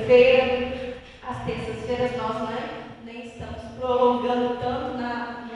terça-feira. As terças-feiras nós nem estamos prolongando tanto na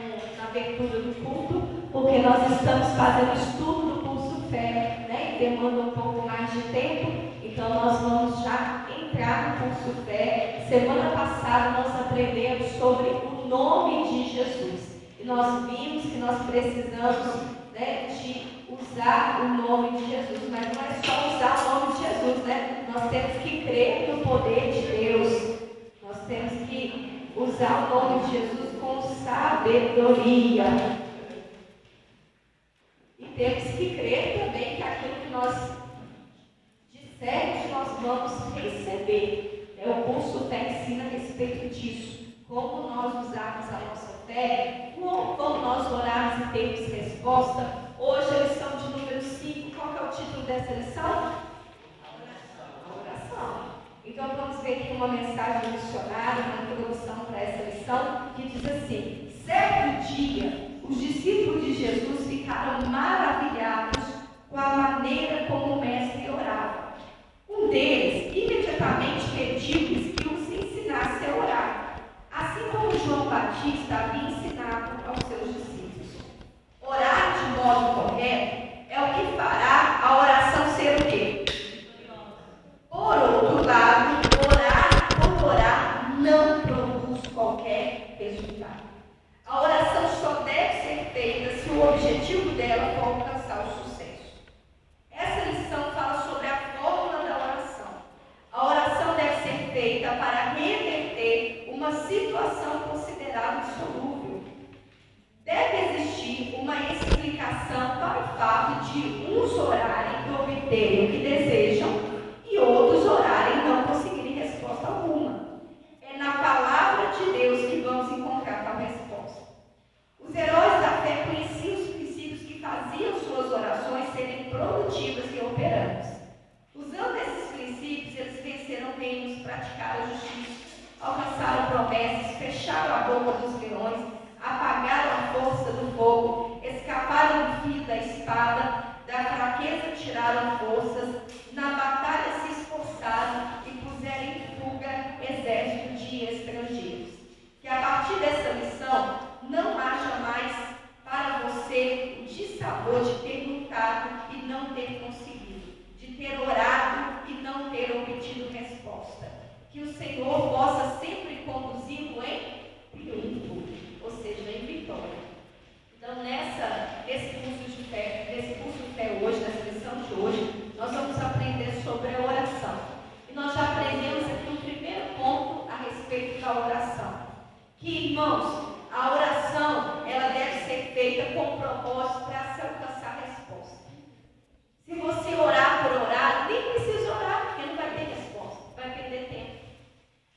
abertura do culto, porque nós estamos fazendo estudo do curso Fé, né? E demanda um pouco mais de tempo, então nós vamos já entrar no curso Fé. Semana passada nós aprendemos sobre o nome de Jesus. E nós vimos que nós precisamos, né, de usar o nome de Jesus, mas não é só usar o nome de Jesus, né? Nós temos que crer no poder de Deus. Nós temos que usar o nome de Jesus com sabedoria. E temos que crer também que aquilo que nós dissermos, nós vamos receber. O curso Fé ensina a respeito disso. Como nós usarmos a nossa fé, como nós orarmos e termos resposta. Hoje a lição de número 5, qual que é o título dessa lição? A oração. Então vamos ver aqui uma mensagem missionária, uma introdução para essa lição, que diz assim: certo dia, os discípulos de Jesus ficaram maravilhados com a maneira como o mestre orava. Um deles imediatamente pediu-lhes que os ensinasse a orar, assim como João Batista havia ensinado aos seus discípulos. Orar de modo correto é o que fará a oração ser o quê? Por outro lado, orar por orar não produz qualquer resultado. A oração só deve ser feita se o objetivo dela for alcançar o sucesso. Essa lição fala sobre a fórmula da oração. A oração deve ser feita para reverter uma situação considerada insolúvel. Deve existir uma explicação para o fato de uns orarem e obterem o que desejam e outros orarem e não conseguirem resposta alguma. É na palavra de Deus que vamos encontrar a resposta. Os heróis da fé conheciam os princípios que faziam suas orações serem produtivas e operantes. Usando esses princípios, eles venceram reinos, praticaram a justiça, alcançaram promessas, fecharam a boca dos leões, apagaram a força do fogo, escaparam do fio da espada, da fraqueza tiraram forças, na batalha se esforçaram e puseram em fuga exércitos de estrangeiros. Que a partir dessa lição não haja mais para você o dissabor de ter lutado e não ter conseguido, de ter orado e não ter obtido resposta. Que o Senhor possa sempre conduzi-lo em triunfo, ou seja, em vitória. Então, nesse curso de fé hoje, nessa lição de hoje, nós vamos aprender sobre a oração. E nós já aprendemos aqui um primeiro ponto a respeito da oração. Que, irmãos, a oração, ela deve ser feita com propósito para se alcançar a resposta. Se você orar por orar, nem precisa orar, porque não vai ter resposta, vai perder tempo.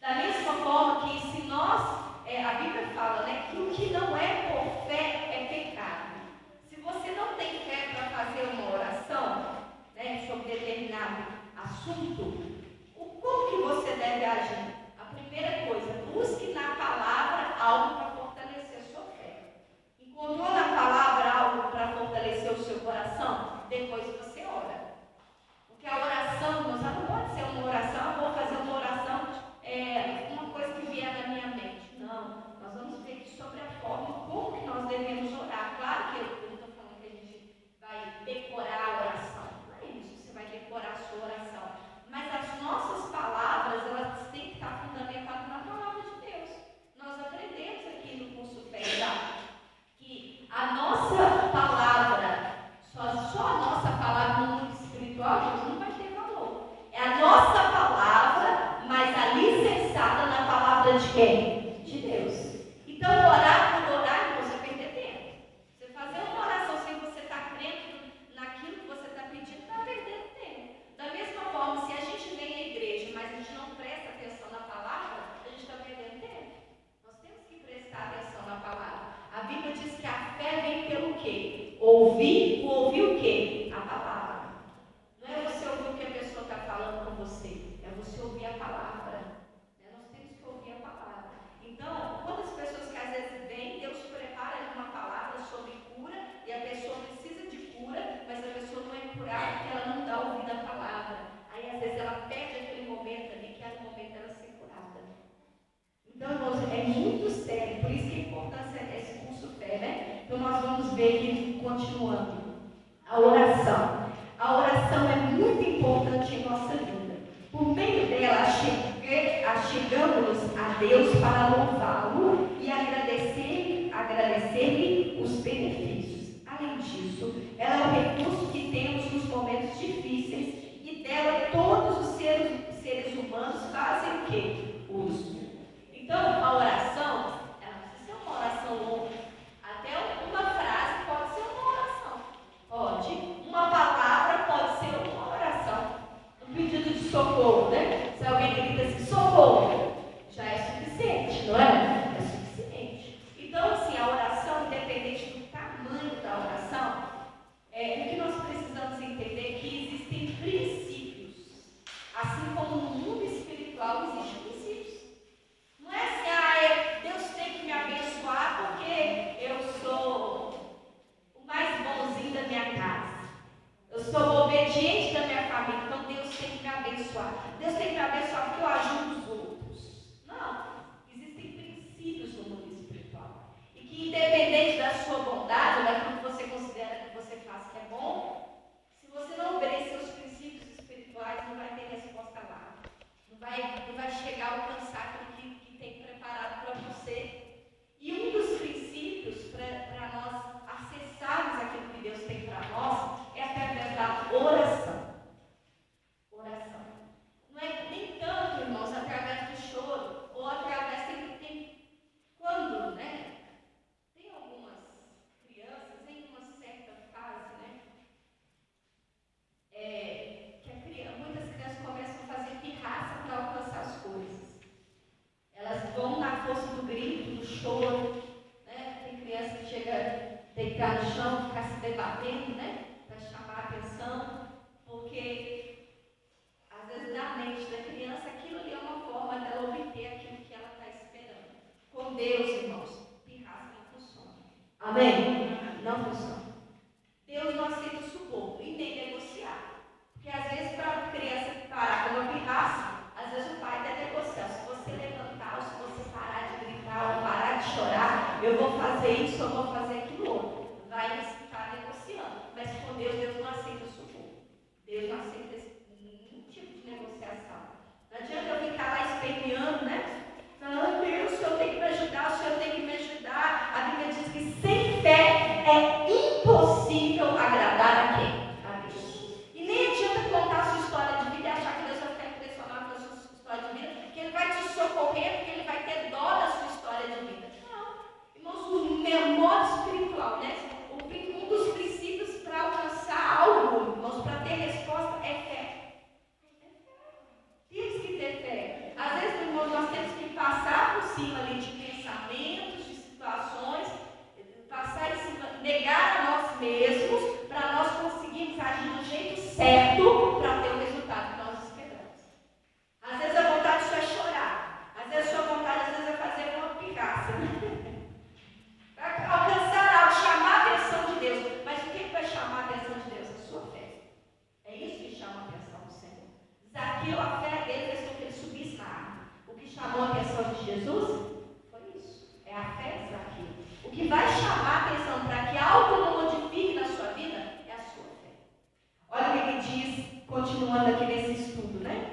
Da mesma forma que se nós, a Bíblia fala, né, que o que não é por fé é pecado. Se você não tem fé para fazer uma oração, né, sobre determinado assunto, como que você deve agir? A primeira coisa, busque na palavra algo para fortalecer a sua fé. Encontrou na palavra algo para fortalecer o seu coração? Depois você ora. Porque a oração, irmãos, ela não pode ser uma oração, eu vou fazer uma oração, uma coisa que vier na minha mente. Não, nós vamos ver aqui sobre a forma como que nós devemos orar. Claro que eu não estou falando que a gente vai decorar a oração. Não é isso, você vai decorar a sua oração. Mas as nossas palavras, elas têm que estar fundamentadas na palavra de Deus. Nós aprendemos aqui no curso Fé que a nossa palavra, só a nossa palavra no mundo espiritual, não vai ter valor. É a nossa palavra, mas alicerçada na palavra de quem? De Deus. Então, orar por orar, irmãos, é perder tempo. Você fazer uma oração sem você estar crendo naquilo que você está pedindo, está perdendo tempo. Da mesma forma, se a gente vem à igreja, mas a gente não presta atenção na palavra, a gente está perdendo tempo. Nós temos que prestar atenção na palavra. A Bíblia diz que a fé vem pelo quê? Ouvir o quê? A palavra. Não é você ouvir o que a pessoa está falando com você, é você ouvir a palavra. Nós temos que ouvir a palavra. ver aqui, continuando. A oração. A oração é muito importante em nossa vida. Por meio dela, achegamos a Deus para louvá-lo e agradecer-lhe os benefícios. Além disso, ela é o recurso que temos nos momentos difíceis e dela todos os seres humanos fazem o quê? Uso. Então, a oração, ela não precisa ser uma oração longa. Até uma frase pode ser uma oração. Pode. Uma palavra pode ser uma oração. Um pedido de socorro, né? Se alguém grita assim, socorro, já é suficiente, não é? É suficiente. Então, assim, a oração, independente do tamanho da oração, o que nós precisamos entender é que existem princípios. Assim como no mundo espiritual existem princípios. Não é assim, Deus tem que me abençoar porque eu sou o mais bonzinho da minha casa. Eu sou o obediente da minha família, então Deus tem que me abençoar. Deus tem que me abençoar porque eu ajudo os outros. Não. Existem princípios no mundo espiritual. E que independente da sua bondade, daquilo que você considera que você faz que é bom, se você não obedecer os princípios espirituais, não vai ter resposta lá. Não vai chegar a alcançar aquilo que tem preparado para você. E um dos princípios para nós acessarmos aquilo que Deus tem para nós é através da oração. Oração. Não é nem tanto, irmãos, através do choro, ou através quando, né? Tem algumas crianças em uma certa fase, né? Muitas crianças começam a fazer pirraça para alcançar as coisas. Elas vão na força do grito, do choro, né? Tem criança que chega a deitar no chão, ficar se debatendo, né? Para chamar a atenção, porque às vezes na mente da criança aquilo ali é uma forma dela obter aquilo que ela está esperando. Com Deus, irmãos, pirraça não funciona. Amém? Não funciona. Deus não aceita suborno e nem negociar. Porque às vezes para a criança parar com uma pirraça, às vezes o pai deve negociar. Se você levantar, ou se você parar de gritar, ou parar de chorar, eu vou fazer isso, eu vou fazer aquilo outro. Vai estar negociando. Mas com Deus, Deus não aceita o suborno. Deus não aceita nenhum tipo de negociação. Não adianta eu ficar lá esperneando, né? Falando, Deus, o Senhor tem que me ajudar, o Senhor tem que me ajudar. A Bíblia diz que sem fé é impossível agradar a quem? A Deus. E nem adianta contar a sua história de vida e achar que Deus vai ficar impressionado com a sua história de vida, que Ele vai te socorrer, porque Ele vai ter dó da sua história de vida. Não. Irmãos, o meu modo espiritual, né? Um dos princípios para alcançar algo, irmãos, para ter resposta é fé. Temos que ter fé. Às vezes, irmãos, nós temos que passar por cima ali de pensamentos, de situações, passar em cima, negar a nós mesmos, para nós conseguirmos agir do jeito certo para ter o resultado que nós esperamos. Às vezes a vontade só é chorar. Às vezes a sua vontade é fazer uma pirraça. Para alcançar algo, chamar a atenção de Deus. Mas o que vai chamar a atenção de Deus? A sua fé. É isso que chama a atenção do Senhor. Zaqueu, a fé dele fez com que ele subisse na árvore. O que chamou a atenção de Jesus foi isso. É a fé de Zaqueu. O que vai chamar a atenção para que algo não modifique na sua vida é a sua fé. Olha o que ele diz, continuando aqui nesse estudo, né?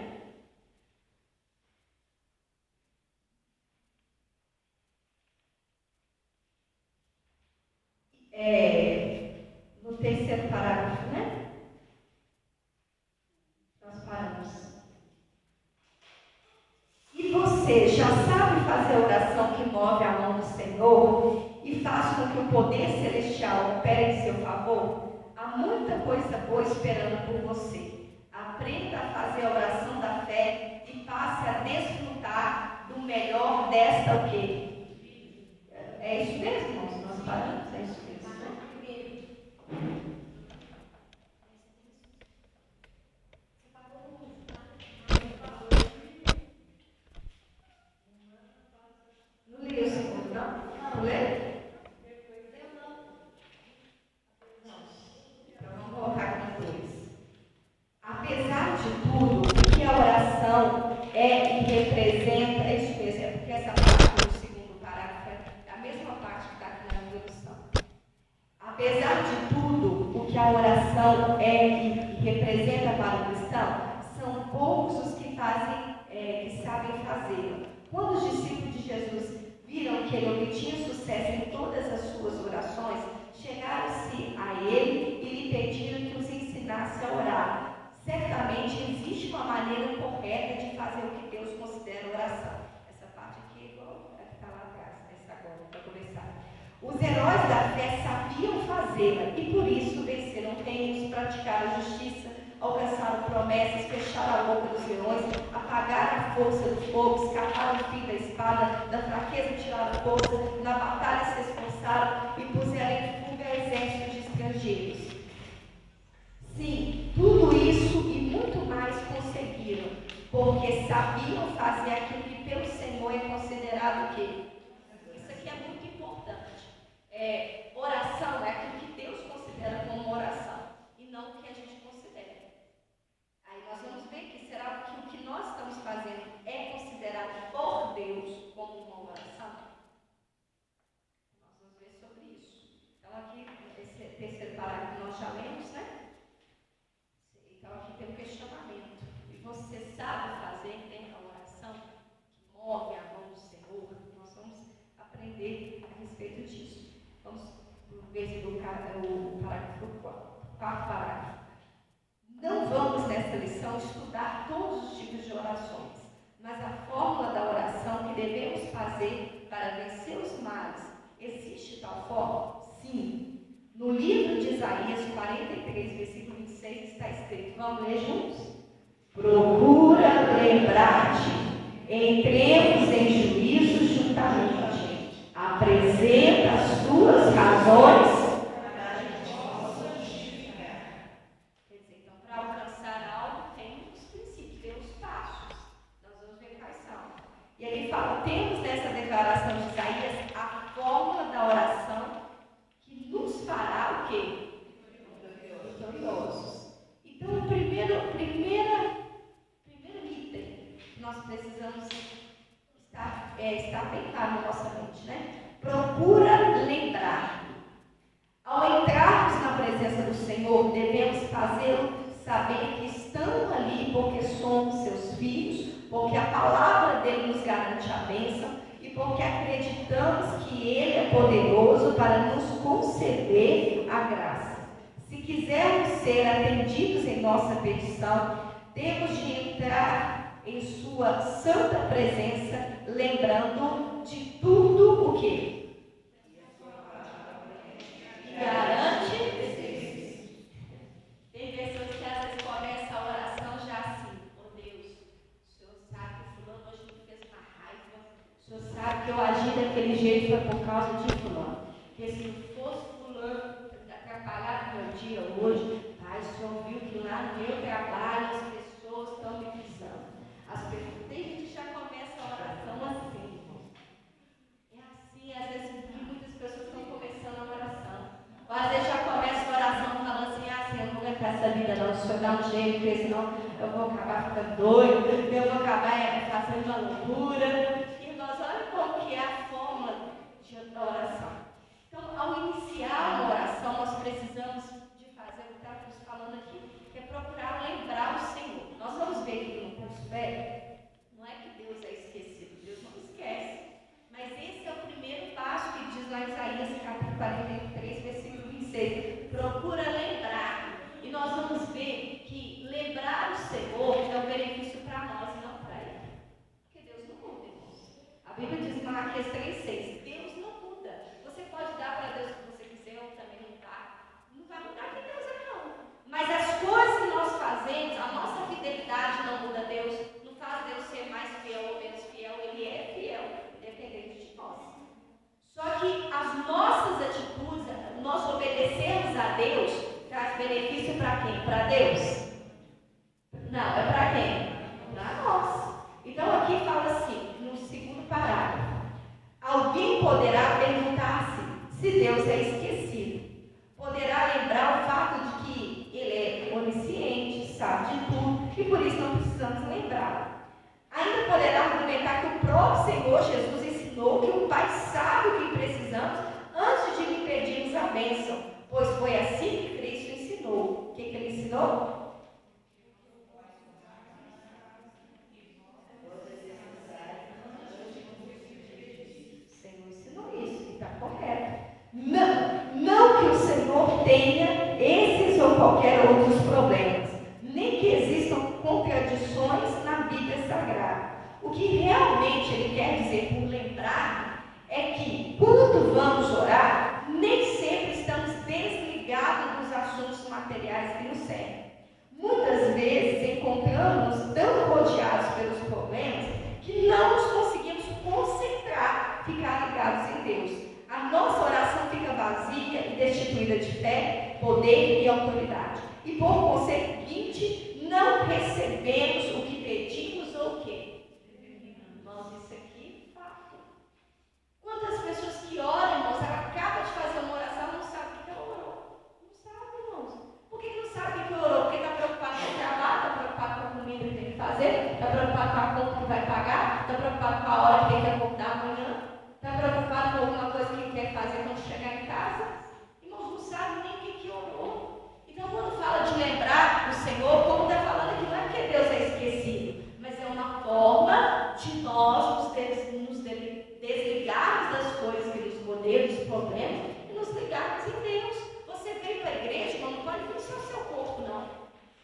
No terceiro parágrafo, né? Nós paramos. E você já sabe fazer a oração que move a mão do Senhor e faz com que o poder celestial opere em seu favor? Há muita coisa boa esperando por você. Aprenda a fazer a oração da fé e passe a desfrutar do melhor desta o quê? É isso mesmo, irmãos? Nós paramos? É isso mesmo, né? Não li o segundo, não? Não lê? Então vamos colocar aqui depois. Apesar de tudo, o que a oração é e representa, é isso mesmo, é porque essa parte do segundo parágrafo é a mesma parte que está aqui na introdução. Apesar de tudo, o que a oração é e representa para o cristão, são poucos os que sabem fazê-la. Quando os discípulos de Jesus viram que ele obtinha sucesso em todas as suas orações, chegaram-se a ele e lhe pediram que os ensinasse a orar. Certamente existe uma maneira correta de fazer o que Deus considera oração. Essa parte aqui é igual a que está lá atrás, nessa agora, para começar. Os heróis da fé sabiam fazê-la e por isso venceram reinos, praticaram a justiça, alcançaram promessas, fecharam a boca dos leões, apagaram a força do fogo, escaparam do fim da espada, da fraqueza tiraram força, na batalha se esforçaram e puseram em fuga exércitos de estrangeiros. Sim, tudo isso e muito mais conseguiram, porque sabiam fazer aquilo que pelo Senhor é considerado o quê? Isso aqui é muito importante. Oração é aquilo que Deus considera como oração, e não o que a gente considera. Aí nós vamos ver que será que o que nós estamos fazendo é considerado por Deus como uma oração? Nós vamos ver sobre isso. Então aqui, esse terceiro parágrafo que nós já lemos, né? Então aqui tem um questionamento. E você sabe fazer a oração que move a mão do Senhor? Nós vamos aprender a respeito disso. Vamos ver o parágrafo 4. Quarto parágrafo. Não vamos nessa lição estudar todos os tipos de orações, mas a fórmula da oração que devemos fazer para vencer os males. Existe tal fórmula? Sim. No livro de Isaías 43, versículo 26, está escrito, vamos ler juntos? Procura lembrar-te, entremos em juízo juntamente, apresenta as tuas razões. Quer dizer, então, para alcançar algo, tem os princípios, tem os passos. Nós vamos ver quais são. E ele fala, temos nessa declaração de Isaías a fórmula da oração nos fará o quê? Vitoriosos. Então, o primeiro item que nós precisamos estar bem claro na nossa mente, né? Procura lembrar. Ao entrarmos na presença do Senhor, devemos fazê-lo saber que estamos ali porque somos seus filhos, porque a palavra dele nos garante a bênção, porque acreditamos que Ele é poderoso para nos conceder a graça. Se quisermos ser atendidos em nossa petição, temos de entrar em Sua santa presença, lembrando de tudo o que? Garante. Tem pessoas que às vezes começam a oração já assim, oh Deus, o Senhor sabe que fulano hoje me fez uma raiva. O Senhor sabe que eu agi daquele jeito foi por causa de fulano. Porque se não fosse fulano atrapalhar o meu dia hoje, Pai, o Senhor viu que lá no meu trabalho as pessoas estão me pisando. Tem gente que já começa a oração assim. É assim, às vezes muitas pessoas estão começando a oração. Ou às vezes já começa a oração falando assim, eu não vou aguentar essa vida não, o Senhor dá um jeito, porque senão eu vou acabar ficando doido, eu vou acabar fazendo uma loucura. Olha como que é a fórmula da oração. Então, ao iniciar uma oração, nós precisamos de fazer o que estamos falando aqui, que é procurar lembrar o Senhor. Nós vamos ver aqui no curso velho, não é que Deus é esquecido, Deus não esquece. Mas esse é o primeiro passo que diz lá em Isaías, capítulo 43, versículo 26. Procura lembrar. E nós vamos ver que lembrar o Senhor é um benefício para nós e não para Ele. Porque Deus não muda, irmãos. A Bíblia diz em Marcos 3,6, Deus não muda. Você pode dar para Deus o que você quiser ou também não dá. Não vai mudar quem Deus é não. Mas as coisas que nós fazemos, a nossa fidelidade não muda Deus, não faz Deus ser mais fiel ou menos fiel, Ele é fiel, independente de nós. Só que as nossas atitudes, nós obedecermos a Deus, traz benefício para quem? Para Deus? Não, é para quem? Para nós. Então aqui fala assim, no segundo parágrafo, alguém poderá perguntar-se se Deus é esquecido. Poderá lembrar o fato de que Ele é onisciente, sabe de tudo, e por isso não precisamos lembrar. Ainda poderá argumentar que o próprio Senhor Jesus ensinou que o Pai sabe o que precisamos antes de lhe pedirmos a bênção, pois qualquer outros problemas, nem que existam contradições na Bíblia Sagrada. O que realmente ele quer dizer por lembrar é que, quando vamos orar, nem sempre estamos desligados dos assuntos materiais que nos servem. Muitas vezes encontramos tão rodeados pelos problemas que não nos conseguimos concentrar, ficar ligados em Deus. A nossa oração fica vazia e destituída de fé, poder e autoridade. E por conseguinte, não recebemos o que pedimos ou o quê? Irmãos, isso aqui é fato. Quantas pessoas que oram, irmãos, ela acaba de fazer uma oração e não sabe o que ela orou? Não sabe, irmãos. Por que não sabe o que orou? Porque está preocupado com o trabalho, está preocupado com a comida que tem que fazer, está preocupado com a conta que vai pagar, está preocupado com a hora que tem que acordar amanhã, está preocupado com alguma coisa que quer fazer quando chegar em casa. Irmãos, não sabe nem o que orou. Então, quando fala de lembrar o Senhor, como está falando aqui, não é porque Deus é esquecido, mas é uma forma de nós nos desligarmos das coisas que nos rodeiam, dos problemas, e nos ligarmos em Deus. Você veio para a igreja, não pode vir só o seu corpo, não.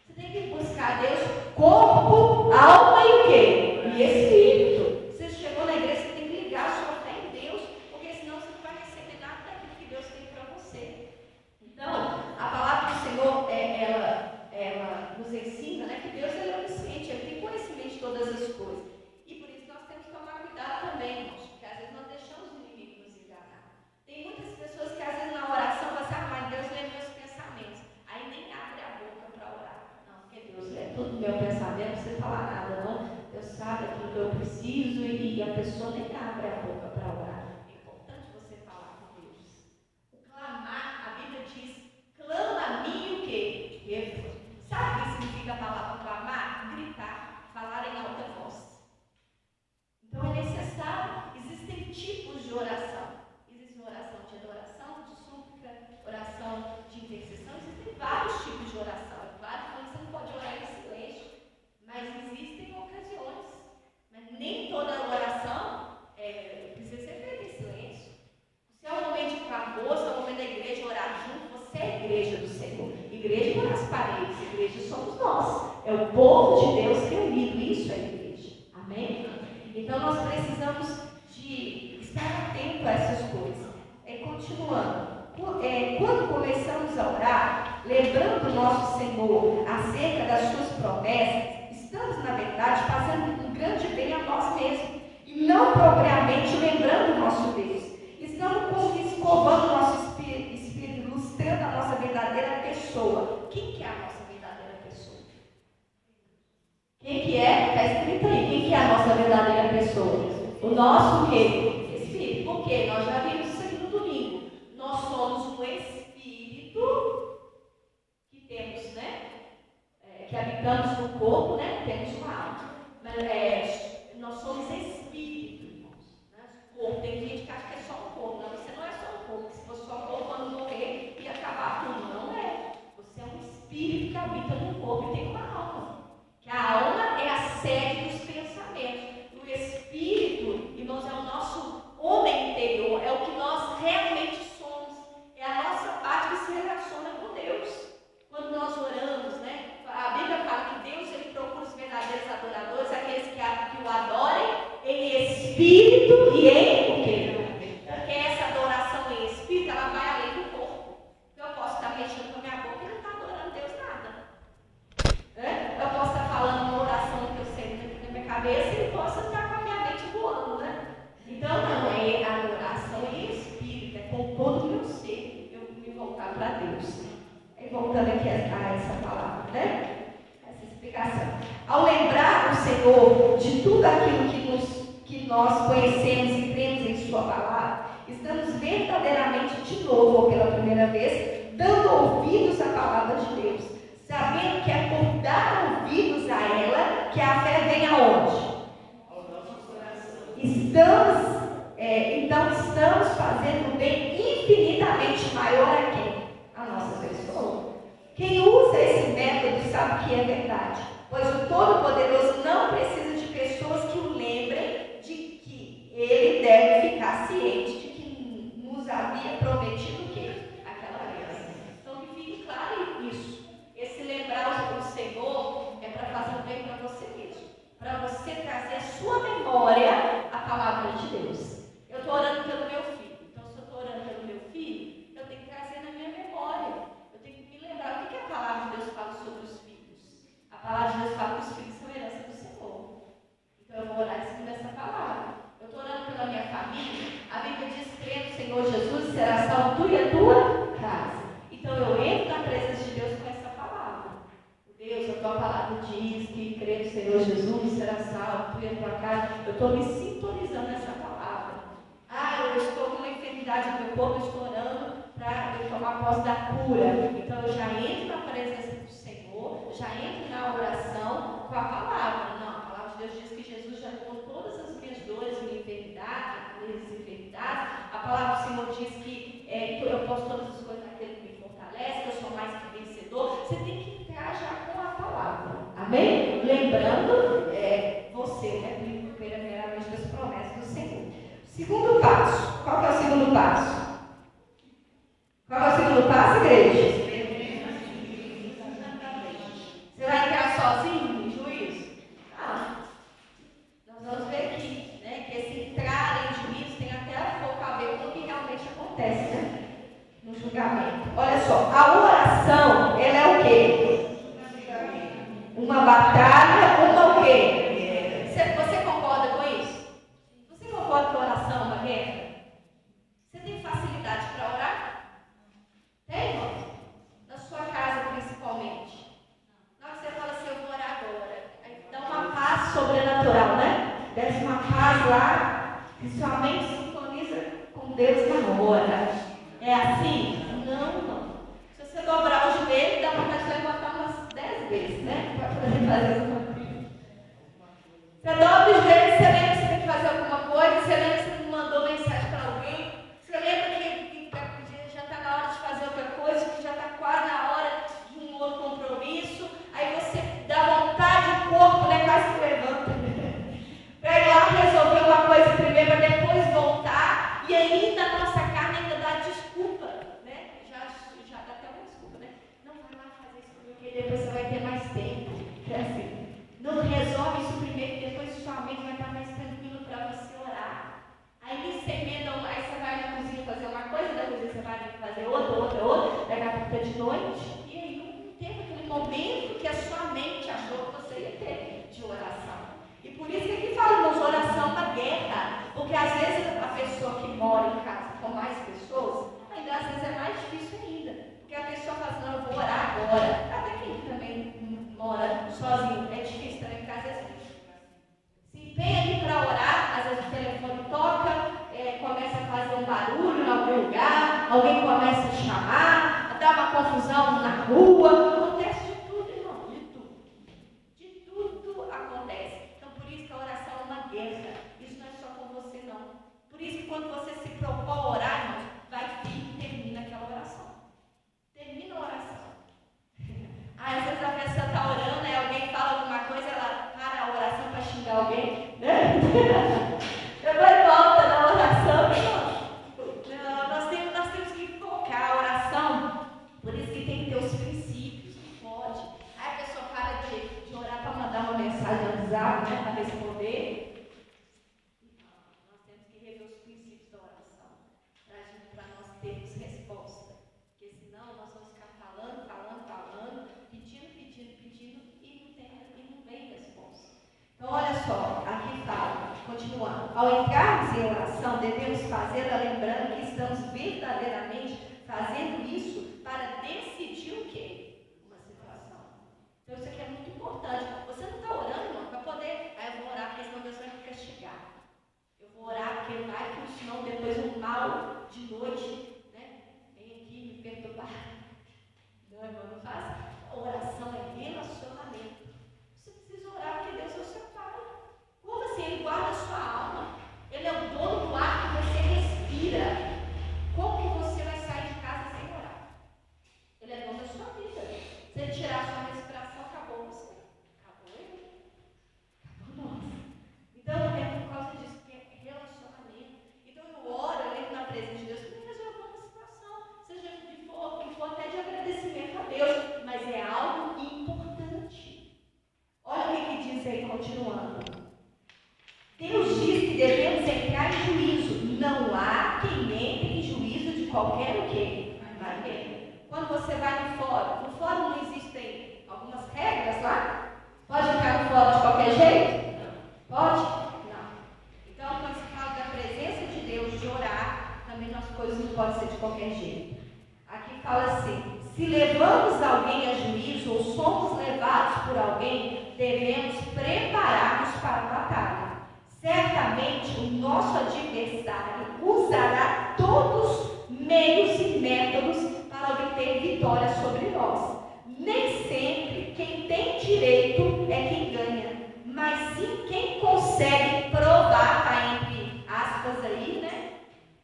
Você tem que buscar a Deus, corpo, alma e o quê? E espírito. Você chegou na igreja, você tem que ligar a sua fé em Deus, porque senão você não vai receber nada daquilo que Deus tem para você. Então, a palavra do Senhor, ela nos ensina, né, que Deus é onisciente, Ele tem conhecimento de todas as coisas. E por isso nós temos que tomar cuidado também, irmãos, porque às vezes nós deixamos o inimigo nos enganar. Tem muitas pessoas que às vezes na oração falam assim, mas Deus lê meus pensamentos. Aí nem abre a boca para orar. Não, porque Deus lê tudo meu pensamento, não precisa falar nada, não. Deus sabe aquilo que eu preciso e a pessoa nem abre a boca para orar. É importante você falar com Deus. O clamar, a Bíblia diz, clama a mim o quê? Sabe o que significa a palavra clamar? Gritar, falar em alta voz. Então é necessário, existem tipos de oração. Existe oração de adoração, de súplica, oração de intercessão, existem vários tipos de oração. Você não pode orar em silêncio, mas existem ocasiões. Mas nem toda oração precisa ser feita em silêncio. Se é um momento de clamor, se é um momento da igreja orar junto, você é a igreja do Senhor. Igreja não é as paredes, igreja somos nós. É o povo de Deus reunido, isso é igreja. Amém? Então nós precisamos de estar atento a essas coisas. Continuando. Quando começamos a orar, lembrando o nosso Senhor acerca das suas promessas, estamos, na verdade, fazendo um grande bem a nós mesmos. E não propriamente lembrando o nosso Deus. Estamos escovando o nosso espírito, ilustrando a nossa verdadeira pessoa. Quem que é a nossa verdadeira pessoa? Quem que é? Está escrito aí. Quem que é a nossa verdadeira pessoa? O nosso quê? Espírito. Por quê? Nós já vimos isso aqui no domingo. Nós somos um espírito que temos, né? Que habitamos no corpo, né? Temos uma alma. Mas nós somos espírito, irmãos. Né? Corpo. Tem gente que acha que é só um corpo. Não, você não é só um corpo. Se fosse só um corpo, quando morrer, ia acabar tudo. Não é. Você é um espírito que habita no corpo e tem uma alma. Que a alma é a sede dos pensamentos. O espírito, irmãos, é o nosso homem interior, é o que nós realmente somos. É a nossa parte que se relaciona com Deus. Quando nós oramos, né? A Bíblia fala que Deus ele procura os verdadeiros adoradores, aqueles que o adorem em espírito e em o quê? Porque essa adoração em espírito, ela vai além do corpo. Eu posso estar mexendo com a minha boca e não estar adorando Deus nada. Eu posso estar falando uma oração que eu sei na minha cabeça e posso estar com a minha mente voando, né? Então não é a adoração em espírito, é com todo o meu ser eu me voltar para Deus. E voltando aqui a essa palavra, né? Essa explicação. Ao lembrar o Senhor de tudo aquilo que nós conhecemos e cremos em Sua palavra, estamos verdadeiramente de novo, ou pela primeira vez, dando ouvidos à palavra de Deus, sabendo que é por dar ouvidos a ela que a fé vem aonde? Então estamos fazendo um bem infinitamente maior a quem? A nossa pessoa. Quem usa esse método sabe que é verdade, pois o Todo-Poderoso não precisa de pessoas que o lembrem de que ele deve ficar ciente de que nos havia prometido o quê? Aquela aliança. Então que fique claro isso. Deus. Eu estou orando pelo meu filho. Então, se eu estou orando pelo meu filho, eu tenho que trazer na minha memória. Eu tenho que me lembrar o que a palavra de Deus fala sobre os filhos. A palavra de Deus fala que os filhos são herança do Senhor. Então, eu vou orar em cima dessa palavra. Eu estou orando pela minha família. A Bíblia diz que crê no Senhor Jesus será salvo tu e a tua casa. Então, eu entro na presença de Deus com essa palavra. Deus, a tua palavra diz que crê no Senhor Jesus será salvo tu e a tua casa. Eu estou me sintonizando nessa palavra. Eu estou com uma enfermidade no meu corpo, eu estou orando para eu tomar posse da cura. Então, eu já entro na presença do Senhor, já entro na oração com a palavra. Não, a palavra de Deus diz que Jesus já levou todas as minhas dores e enfermidades. A palavra do Senhor diz que eu posso todas as coisas naquele que me fortalece, que eu sou mais que vencedor. Você tem que entrar já com a palavra. Amém? Lembrando você, primeiramente, das promessas do Senhor. Segundo passo. Qual que é o segundo passo? Qual é o segundo passo, igreja? Você vai entrar sozinho no juízo? Nós vamos ver aqui, né, que esse entrar em juízo tem até um pouco a ver com o que realmente acontece, né, no julgamento. Olha só, a oração, ela é o quê? Uma batalha, o quê? Você concorda com isso? Você concorda que a oração é uma guerra? Você tem facilidade para orar? Tem, irmão? Na sua casa, principalmente. Na hora que você fala assim, eu vou orar agora. Aí dá uma paz sobrenatural, né? Desce uma paz lá, que sua mente sincroniza com Deus na hora. É assim? Não. Se você dobrar o joelho, dá vontade de levantar umas 10 vezes, né? Para poder fazer uma coisa. Você dobra o joelho, você lembra que você tem que fazer alguma coisa, você lembra que você mandou mensagem para alguém, você lembra que já está na hora de fazer outra coisa, que já está quase na hora de um outro compromisso, aí você dá vontade, o corpo, né, quase que levanta, para ir lá resolver uma coisa primeiro, para depois voltar, e ainda a nossa carne ainda dá desculpa, né? Já dá até uma desculpa, né? Não vai lá fazer isso porque depois você vai ter mais tempo. É assim. Não resolve isso primeiro, e depois sua mente vai estar mais tranquila para você orar. Aí você emenda, aí você vai na cozinha fazer uma coisa, da cozinha você vai fazer outra, daqui a pouco é de noite, e aí não teve aquele momento que a sua mente achou que você ia ter de oração. E por isso que aqui falamos, oração é uma guerra, porque às vezes a pessoa que mora em casa com mais pessoas, ainda às vezes é mais difícil ainda, porque a pessoa fala assim, não, eu vou orar agora. Até quem também mora sozinho, é difícil também, porque às vezes se empenha ali para orar, às vezes o telefone toca, começa a fazer um barulho em algum lugar, alguém começa a chamar, dá uma confusão na rua, acontece de tudo, irmão, de tudo. De tudo acontece. Então, por isso que a oração é uma guerra. Isso não é só com você, não. Por isso que quando você se propõe a orar, irmão, vai vir e termina aquela oração. Termina a oração. Às vezes a pessoa está orando, aí alguém fala alguma coisa, ela para a oração para xingar alguém, né? Depois volta na oração. Nós temos que focar a oração, por isso que tem que ter os princípios, não pode. Aí a pessoa para de orar para mandar uma mensagem no WhatsApp, né, para responder. Não, nós temos que rever os princípios da oração, para nós termos resposta. Porque senão nós vamos ficar falando, pedindo e não vem resposta. Então olha só, aqui fala, continuando. Ao entrarmos em oração, devemos fazê-la lembrando que estamos verdadeiramente fazendo isso para decidir o quê? Uma situação. Então isso aqui é muito importante. Você não está orando, não, para poder, eu vou orar porque senão Deus vai me castigar. Eu vou orar porque vai que senão depois um mal de noite, né, vem aqui me perturbar. Não, irmão, não faz. A oração é relacionamento. Você precisa orar porque Deus é o seu Pai. Como assim? Ele guarda a sua alma. Ele é o dono do ar que você respira. Como que você vai sair de casa sem orar? Ele é dono da sua vida. Se ele tirar a sua respiração, acabou você. Acabou ele. Acabou nós. Então, é por causa disso que é relacionamento. Então, eu oro, eu entro na presença de Deus, para resolver uma situação. Seja o que for até de agradecimento a Deus. Mas é algo importante. Olha o que diz aí, continuando. Deus diz que devemos entrar em qualquer o quê? Maneira. Quando você vai no fórum não existem algumas regras lá? Pode entrar no fórum de qualquer jeito? Não. Pode? Não. Então, quando se fala da presença de Deus, de orar, também as coisas não podem ser de qualquer jeito. Aqui fala assim: se levamos alguém a juízo ou somos levados por alguém, devemos preparar-nos para a batalha. Certamente o nosso adversário usará todos os meios e métodos para obter vitória sobre nós. Nem sempre quem tem direito é quem ganha, mas sim quem consegue provar, tá entre aspas aí, né?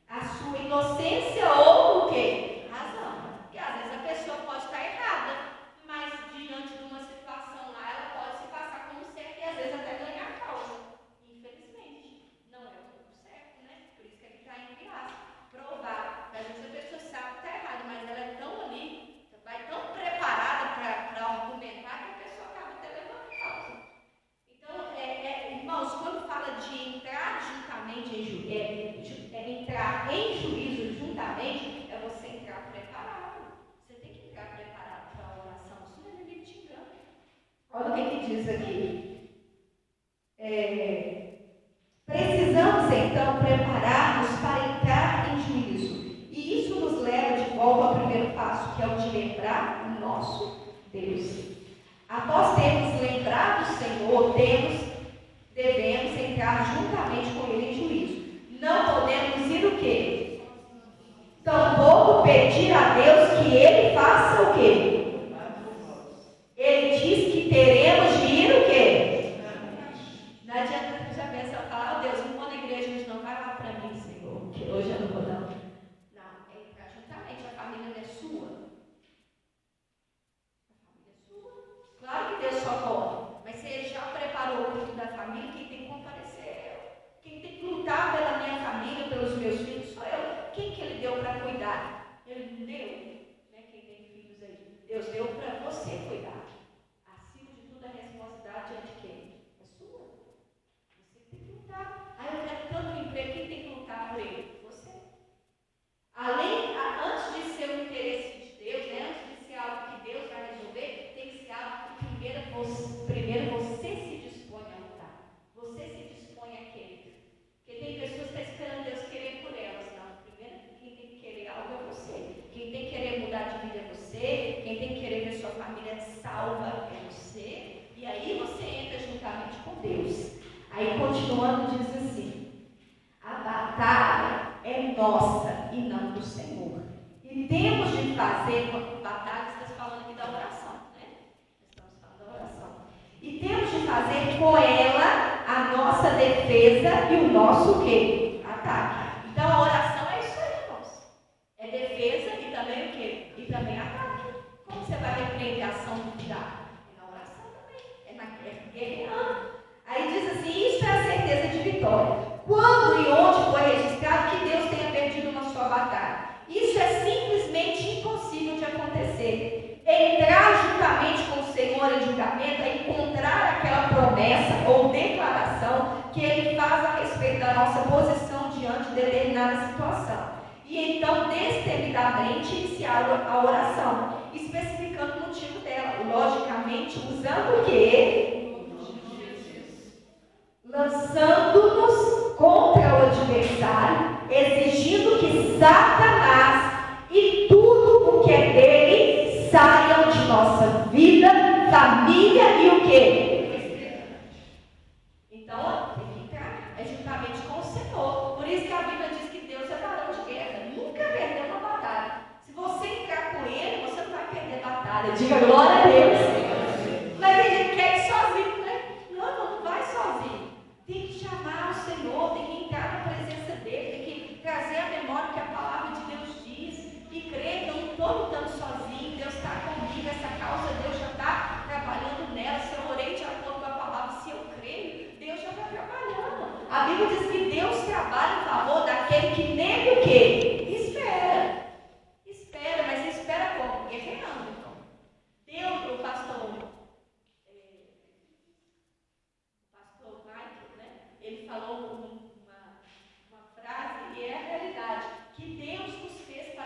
A sua inocência ou o quê? Razão. Porque às vezes a pessoa pode estar errada, mas diante de uma situação lá, ela pode se passar como certa e às vezes até ganhar a causa. Infelizmente, não é o certo, né? Por isso que ele está entre aspas. Provar. Às vezes a pessoa sabe que está errada, mas ela é tão ali, vai tão preparada para argumentar que a pessoa acaba até levando a causa. Então, irmãos, quando fala de entrar juntamente entrar em juízo juntamente, é você entrar preparado. Você tem que entrar preparado para a oração, senão o inimigo te engana. Olha o que diz aqui. Precisamos então preparar-nos para entrar em juízo. E isso nos leva de volta ao primeiro passo, que é o de lembrar o nosso Deus. Após termos lembrado o Senhor, devemos entrar juntamente com Ele em juízo. Não podemos ir o quê? Tampouco pedir a Deus que Ele faça o quê? Ele diz que teremos de ir o quê? Não adianta já pensar, falar, Deus, não vou na igreja, mas não vai lá para mim, Senhor, que hoje eu não vou não. Não, é entrar juntamente, a família não é sua. Claro que Deus socorre, mas se Ele já preparou o culto da família, quem tem que comparecer é eu. Quem tem que lutar pela minha família, pelos meus filhos, sou eu. Quem que Ele deu para cuidar? Ele não deu, né? Quem tem filhos aí? Deus deu para você cuidar. Acima de tudo, a responsabilidade é de quem? É sua. Você tem que lutar. Eu quero tanto emprego, quem tem que lutar por ele? Você. Antes de ser um interesse de Deus, né? Antes de ser algo que Deus vai resolver, tem que ser algo que primeiro você se dispõe a lutar. Você se dispõe a querer. Porque tem pessoas que estão esperando Deus querer por elas. Não, primeiro quem tem que querer algo é você. Quem tem que querer mudar de vida é você. Quem tem que querer ver sua família salva é você. E aí você entra juntamente com Deus. Aí continuando diz assim: a batalha é nossa e não do Senhor. E temos de fazer batalha, estamos falando aqui da oração, né? Estamos falando da oração. E temos de fazer com ela a nossa defesa e o nosso quê? Ataque. Então a oração é isso aí, irmãos. É defesa e também o quê? E também ataque. Como você vai repreender a ação do diabo? É na oração também. É guerreando. Aí diz assim: isso é a certeza de vitória. Quando e onde foi registrado que Deus tenha perdido uma sua batalha? Isso é simplesmente impossível de acontecer. Entrar juntamente com o Senhor em julgamento é encontrar aquela promessa ou declaração que Ele faz a respeito da nossa posição diante de determinada situação. E então, destemidamente, iniciar a oração, especificando o motivo dela. Logicamente, usando o quê? Lançando-nos contra o adversário, exigindo que Satanás e tudo o que é dele saiam de nossa vida, família e o quê? Então, tem que entrar juntamente com o Senhor. Por isso que a Bíblia diz que Deus é varão de guerra, nunca perdeu uma batalha. Se você entrar com Ele, você não vai perder batalha. Diga glória a Deus. Mas Ele quer ir sozinho, né? Não vai sozinho. Tem que chamar o Senhor, tem que entrar na presença dEle, tem que trazer à memória o que a palavra de Deus diz e crer que eu não estou lutando sozinho, Deus está comigo, essa causa Deus já está trabalhando nela. Se eu orei de acordo com a palavra, se eu creio, Deus já está trabalhando. A Bíblia diz que Deus trabalha em favor daquele que nele o quê? Espera, mas espera como? Guerreando, então. Deus, o pastor ele falou uma frase, e é a realidade, que Deus nos fez para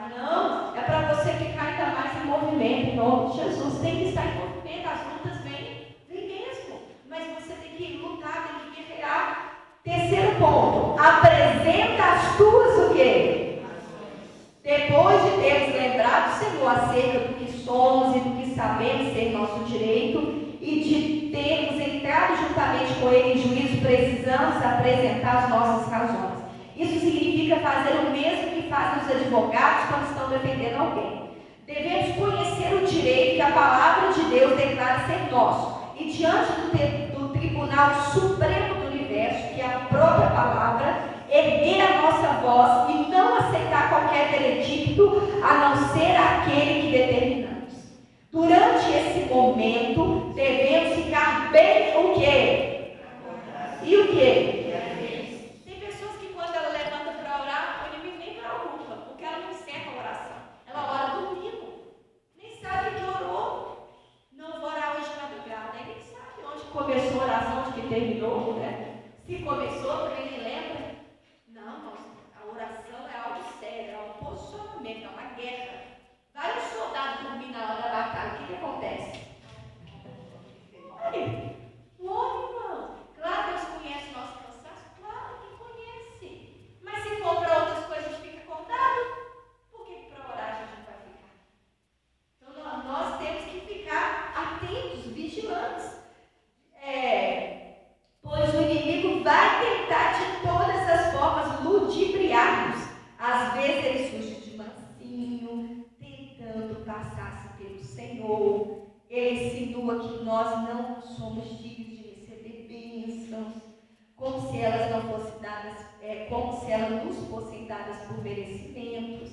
Não, é para você ficar ainda mais em movimento, em nome de Jesus. Tem que estar em movimento, as lutas vêm mesmo. Mas você tem que lutar, tem que guerrear. Terceiro ponto, apresenta as tuas o quê? Depois de termos lembrado o Senhor acerca do que somos e do que sabemos ser nosso direito e de termos entrado juntamente com Ele em juízo, precisamos apresentar as nossas razões. Isso significa fazer o mesmo que fazem os advogados quando estão defendendo alguém. Devemos conhecer o direito que a palavra de Deus declara ser nosso e diante do Tribunal Supremo do Universo, que é a própria palavra, erguer a nossa voz e não aceitar qualquer veredicto a não ser aquele que determinamos. Durante esse momento, devemos ficar bem o quê? E o quê? Tem pessoas que quando ela levanta para orar, o inimigo nem preocupa, porque ela não encerra a oração. Ela ora dormindo, nem sabe que orou. Não vou orar hoje de madrugada, nem sabe onde começou a oração, onde que terminou, né? Se começou, também nem lembra. Não, a oração é algo sério, é um posicionamento, é uma guerra. Vai um soldado dormir na hora da batalha, o que acontece? Morre, irmão. Claro, Deus conhece o nosso cansaço, claro que conhece. Mas se for para outras coisas, a gente fica acordado. Por que para orar a gente não vai ficar? Então, nós temos que ficar atentos, vigilantes. Pois o inimigo vai tentar de todas as formas ludibriar-nos. Às vezes ele surge de mansinho, tentando passar-se pelo Senhor. Ele insinua que nós não somos dignos de receber bênçãos, como se elas não fossem dadas, como se elas nos fossem dadas por merecimentos,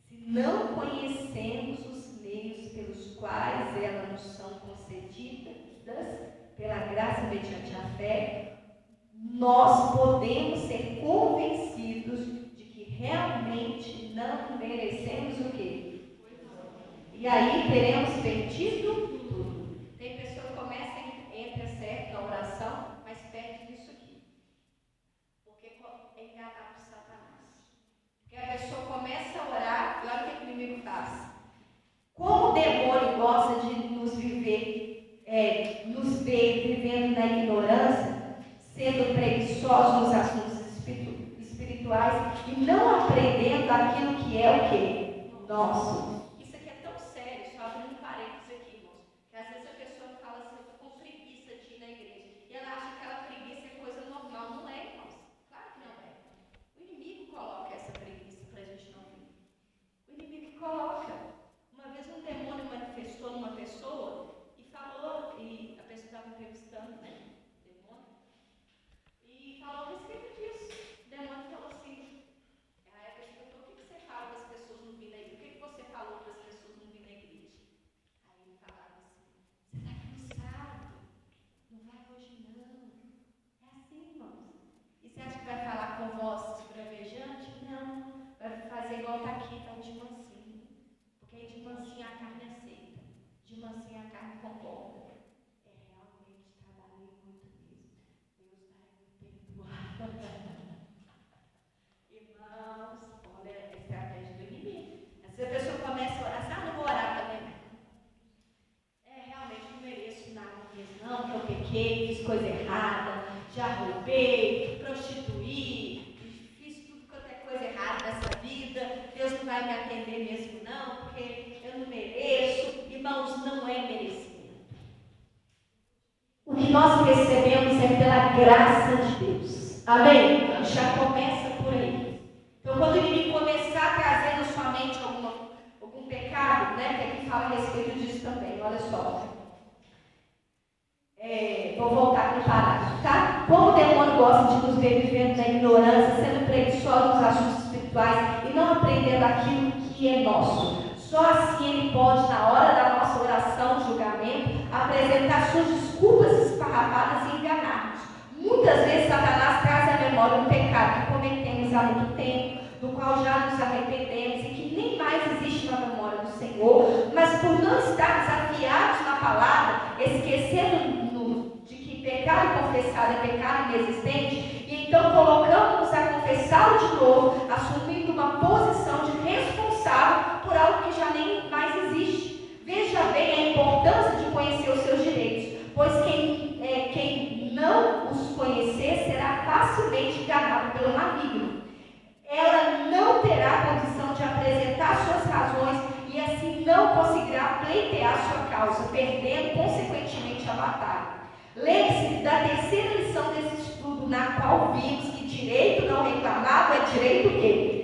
se não conhecemos os meios pelos quais elas nos são concedidas pela graça mediante a fé, nós podemos ser convencidos de que realmente não merecemos o quê? E aí teremos perdido tudo. Tem pessoa que começa e entra certo na oração, mas perde isso aqui. Porque é enganado por Satanás. Porque a pessoa começa a orar e olha o que o inimigo faz. Como o demônio gosta de nos ver vivendo na ignorância, sendo preguiçosos nos assuntos espirituais e não aprendendo aquilo que é o quê? Nosso. Isso aqui é tão sério, só abrindo um parênteses aqui, irmãos, que às vezes a pessoa fala assim, eu estou com preguiça de ir na igreja, e ela acha que aquela preguiça é coisa normal. Não é, irmãos? Claro que não é. O inimigo coloca essa preguiça para a gente não vir. O inimigo coloca. Uma vez um demônio manifestou numa pessoa e falou, e a pessoa estava entrevistando, né? E falou a respeito disso. O demônio falou assim, aí a pessoa perguntou, o que você fala para as pessoas não virem na igreja? O que você falou para as pessoas não virem na igreja? Aí ele falava assim, você está cansado, não vai hoje não. É assim, irmãos. E você acha que vai falar com voz bravejante? Não. Vai fazer igual está aqui, está de mansinho. Porque aí de mansinho a carne aceita. De mansinho a carne concorda. Irmãos, olha a estratégia do inimigo. Se a pessoa começa a orar, não vou orar também. Realmente não mereço nada mesmo, não, que eu pequei, fiz coisa errada, já roubei, prostituí, fiz tudo quanto é coisa errada nessa vida, Deus não vai me atender mesmo não, porque eu não mereço. Irmãos, não é merecimento. O que nós recebemos é pela graça de Deus. Amém? Já começa por aí. Então, quando o inimigo começar a trazer na sua mente algum pecado, né, que aqui fala a respeito disso também, olha só. Vou voltar para o parágrafo, tá? Como o demônio gosta de nos ver vivendo na ignorância, sendo preguiçosos nos assuntos espirituais e não aprendendo aquilo que é nosso. Só assim ele pode, na hora da nossa oração de julgamento, apresentar suas desculpas esfarrapadas e enganar-nos. Muitas vezes Satanás traz à memória um pecado que cometemos há muito tempo, do qual já nos arrependemos e que nem mais existe na memória do Senhor, mas por não estarmos afiados na palavra, esquecendo de que pecado confessado é pecado inexistente, e então colocamos-nos a confessá-lo de novo, assumindo uma posição de responsabilidade responsável por algo que já nem mais existe. Veja bem a importância de conhecer os seus direitos, pois quem não os conhecer será facilmente enganado pelo maligno. Ela não terá condição de apresentar suas razões e assim não conseguirá pleitear sua causa, perdendo consequentemente a batalha. Lembre-se da terceira lição desse estudo, na qual vimos que direito não reclamado é direito o quê?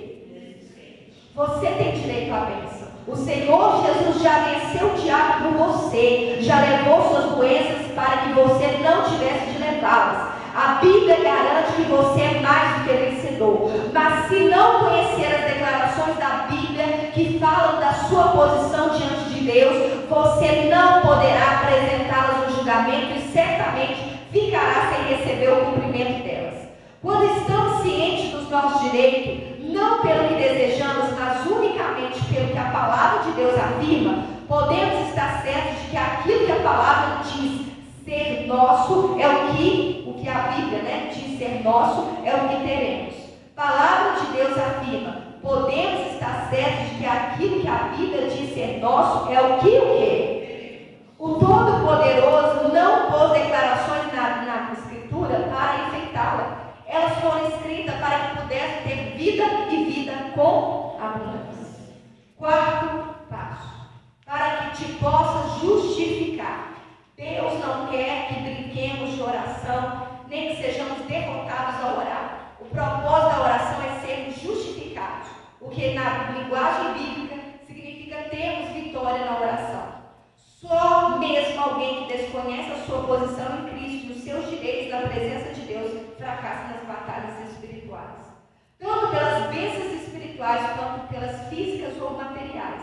Você tem direito à bênção. O Senhor Jesus já venceu o diabo por você, já levou suas doenças para que você não tivesse de levá-las. A Bíblia garante que você é mais do que vencedor. Mas se não conhecer as declarações da Bíblia que falam da sua posição diante de Deus, você não poderá apresentá-las no julgamento e certamente ficará sem receber o cumprimento delas. Quando estamos cientes dos nossos direitos, não pelo que desejamos, mas unicamente pelo que a palavra de Deus afirma, podemos estar certos de que aquilo que a palavra diz ser nosso é o que a Bíblia diz ser nosso é o que teremos. Palavra de Deus afirma, podemos estar certos de que aquilo que a Bíblia diz ser nosso é o quê? O Todo-Poderoso não pôs declarações na Escritura para enfeitá-la. Elas foram escritas para que pudesse ter vida e vida com abundância. Quarto passo, para que te possa justificar. Deus não quer que brinquemos de oração, nem que sejamos derrotados ao orar. O propósito da oração é sermos justificados, o que na linguagem bíblica significa termos vitória na oração. Só mesmo alguém que desconhece a sua posição em Cristo e os seus direitos na presença de Deus fracassa nas batalhas espirituais, tanto pelas bênçãos espirituais quanto pelas físicas ou materiais.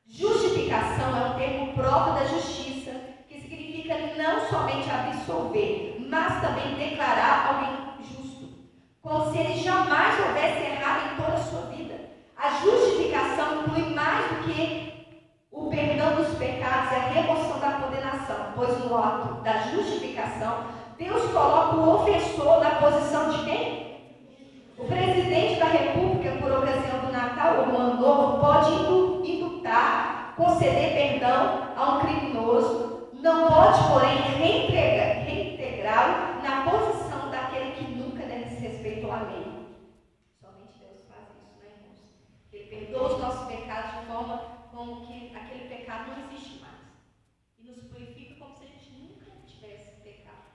Justificação é um termo próprio da justiça, que significa não somente absolver, mas também declarar alguém justo, como se ele jamais houvesse errado em toda a sua vida. A justificação inclui mais do que o perdão dos pecados e a remoção da condenação, pois no ato da justificação, Deus coloca o ofensor na posição de quem? O presidente da República, por ocasião do Natal ou do Ano Novo, pode indutar, conceder perdão a um criminoso, não pode, porém, reintegrá-lo na posição daquele que nunca desrespeitou a lei. Somente Deus faz isso, né, irmãos? Ele perdoa os nossos pecados de forma como que aquele pecado não existe mais. E nos purifica como se a gente nunca tivesse pecado.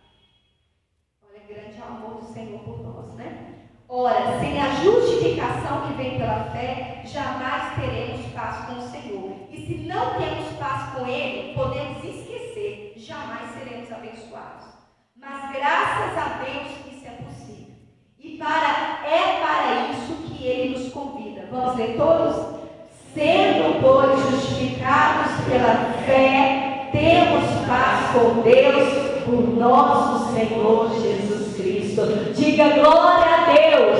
Olha, grande amor do Senhor por nós, né? Ora, sem a justificação que vem pela fé, jamais teremos paz com o Senhor. E se não temos paz com Ele, podemos esquecer, jamais seremos abençoados. Mas graças a Deus isso é possível. E é para isso que Ele nos convida. Vamos ler todos? Sendo, pois, justificados pela fé, temos paz com Deus, por nosso Senhor Jesus Cristo. Diga glória a Deus.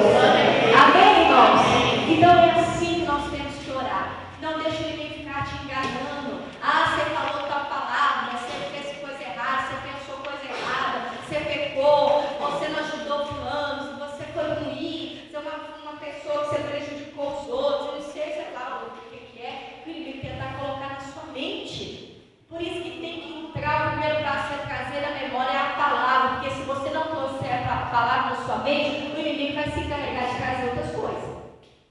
Amém, irmãos? Então é assim que nós temos que orar. Não deixe ninguém ficar te enganando. Ah, você falou tua palavra, você fez coisa errada, você pensou coisa errada, você pecou, você não ajudou fulano, você foi ruim, você é uma pessoa que você prejudicou os outros, não sei lá o que é, que o inimigo tentar colocar na sua mente. Por isso que tem que entrar o primeiro passo é trazer a memória a palavra, porque se você não trouxer a palavra na sua mente, o inimigo vai se encarregar de trazer outras coisas.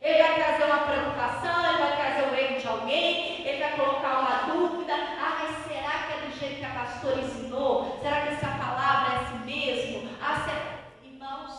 Ele vai trazer uma preocupação, ele vai trazer o erro de alguém, ele vai colocar uma dúvida. Ah, mas será que é do jeito que a pastora ensinou? Será que essa palavra é assim mesmo? Irmãos,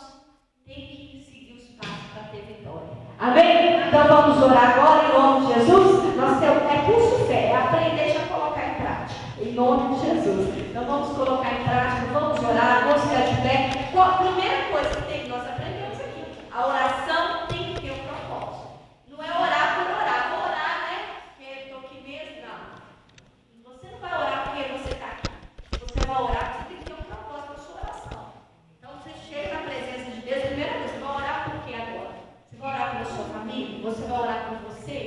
tem que seguir os passos para ter vitória. Amém? Então vamos orar agora em nome de Jesus. Nós temos, curso fé, é aprender já a colocar em prática. Em nome de Jesus. Então vamos colocar em prática, vamos orar, vamos ficar de pé. A primeira coisa que nós aprendemos aqui, a oração tem que ter um propósito. Não é orar por orar. Vou orar, né? Porque eu estou aqui mesmo. Não. Você não vai orar porque você está aqui. Você vai orar porque você tem que ter um propósito na sua oração. Então você chega na presença de Deus, primeira coisa, você vai orar por quê agora? Você vai orar pela sua família? Você vai orar por você?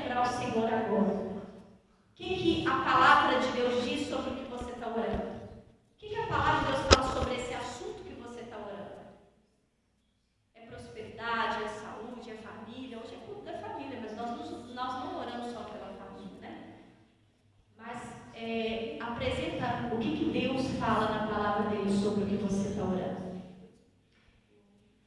lembrar o Senhor agora. O que a palavra de Deus diz sobre o que você está orando? O que a palavra de Deus fala sobre esse assunto que você está orando? É prosperidade, é saúde, é família? Hoje é culto da família, mas nós não oramos só pela família, né? Mas apresenta o que Deus fala na palavra dele sobre o que você está orando.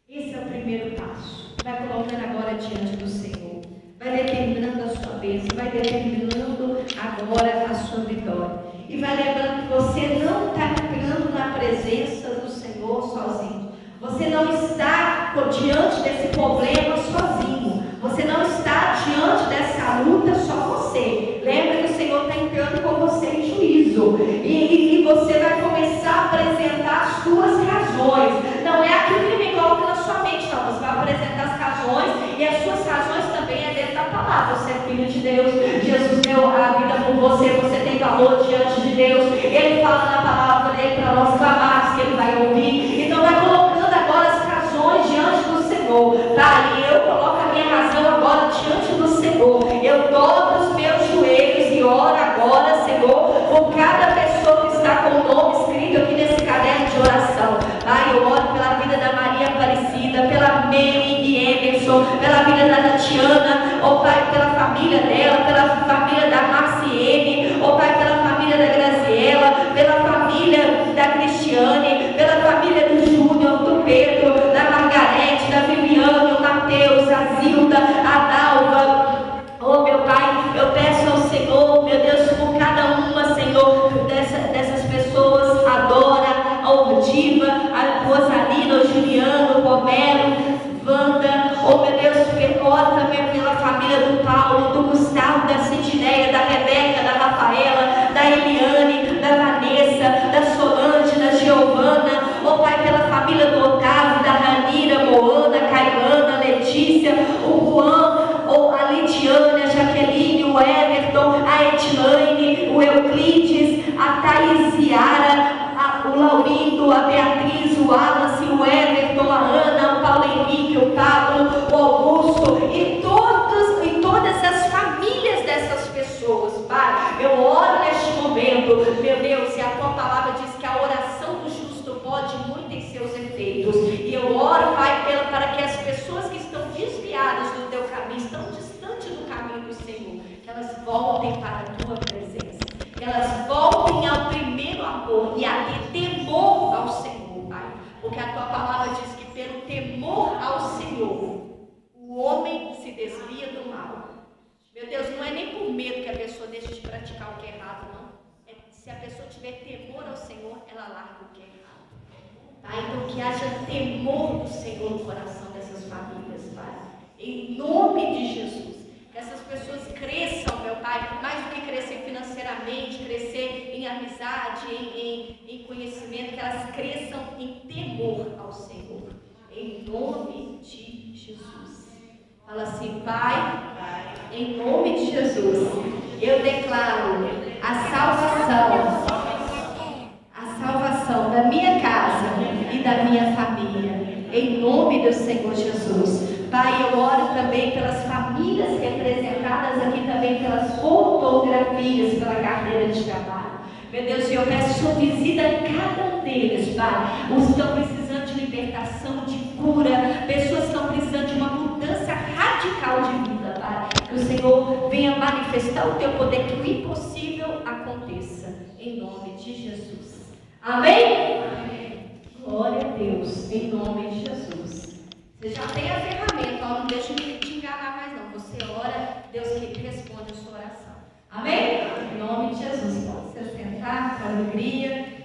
Esse é o primeiro passo. Vai colocando agora diante do Senhor. Vai determinando a sua bênção. Vai determinando agora a sua vitória. E vai lembrando que você não está entrando na presença do Senhor sozinho. Você não está diante desse problema sozinho. Você não está diante dessa luta só você. Lembra que o Senhor está entrando com você em juízo. E você vai começar a apresentar as suas razões. Não é aquilo que me coloca na sua mente, não. Você vai apresentar as razões. E as suas razões também é dentro da palavra. Você é filho de Deus. Jesus deu a vida por você. Você tem valor diante de Deus. Ele fala na palavra dele para nós clamarmos que ele vai ouvir. Então vai colocando agora as razões diante do Senhor. Tá? E eu coloco a minha razão agora diante do Senhor. Eu dobro os meus joelhos e oro agora, Senhor, por cada pessoa que está com o nome escrito aqui nesse caderno de oração. Pai, eu oro pela vida da Maria Aparecida, pela Mary e Emerson, pela vida da Tatiana, ó Pai, pela família dela, pela família da Marciene, ó Pai, pela família da Graziela, pela família da Cristiane, pela família do Júnior, do Pedro, da Margarete, da Viviane, o Mateus, a Zilda, a Dalva. Oh meu Pai, eu peço ao Senhor, meu Deus, por cada uma, Senhor, dessas pessoas, a Dora, a Ordiva, a Rosalina, o Juliano, o Romero, Wanda, oh meu Deus, oro também pela família do Paulo, do Gustavo, da Cidineia, da Rebeca, da Rafaela, da Eliane, da Vanessa, da Solange, da Giovana, oh Pai, pela família do Otávio, da Ranira, Moana, Cailana, Letícia, o Juan, a Lidiane, a Jaqueline, o Everton, a Edlaine, o Euclides, a Thaisiara, o Laurindo, a Beatriz, o Wallace, o Everton, a Ana, o Paulo Henrique, o Pablo, o Augusto e todas as famílias dessas pessoas, Pai. Eu oro neste momento, meu Deus, e a tua palavra diz que a oração do justo pode muito em seus efeitos. E eu oro, Pai, para que as pessoas que estão desviadas do teu caminho, estão distantes do caminho do Senhor, que elas voltem para a tua presença, que elas voltem ao primeiro amor e a ter temor ao Senhor, Pai, porque a tua palavra diz que pelo temor ao Senhor o homem se desvia do mal. Meu Deus, não é nem por medo que a pessoa deixa de praticar o que é errado, não. Se a pessoa tiver temor ao Senhor, ela larga o que é errado. Tá? Então que haja temor do Senhor no coração dessas famílias, Pai. Em nome de Jesus. Que essas pessoas cresçam, meu Pai, mais do que crescer financeiramente, crescer em amizade, em conhecimento, que elas cresçam em temor ao Senhor. Em nome de Jesus. Fala assim, Pai, em nome de Jesus, eu declaro a salvação da minha casa e da minha família, em nome do Senhor Jesus. Pai, eu oro também pelas famílias representadas aqui, também pelas fotografias, pela carteira de trabalho. Meu Deus, eu peço sua visita a cada um deles, Pai. Os que estão precisando de libertação, de cura, pessoas que estão precisando de uma mudança radical de vida, Pai. Que o Senhor venha manifestar o teu poder, que o impossível aconteça, em nome de Jesus. Amém? Amém. Glória a Deus, em nome de Jesus. Você já tem a ferramenta, ó, não deixa te enganar mais não. Você ora, Deus que responde a sua oração. Amém? Em nome de Jesus. Pode se sentar com alegria.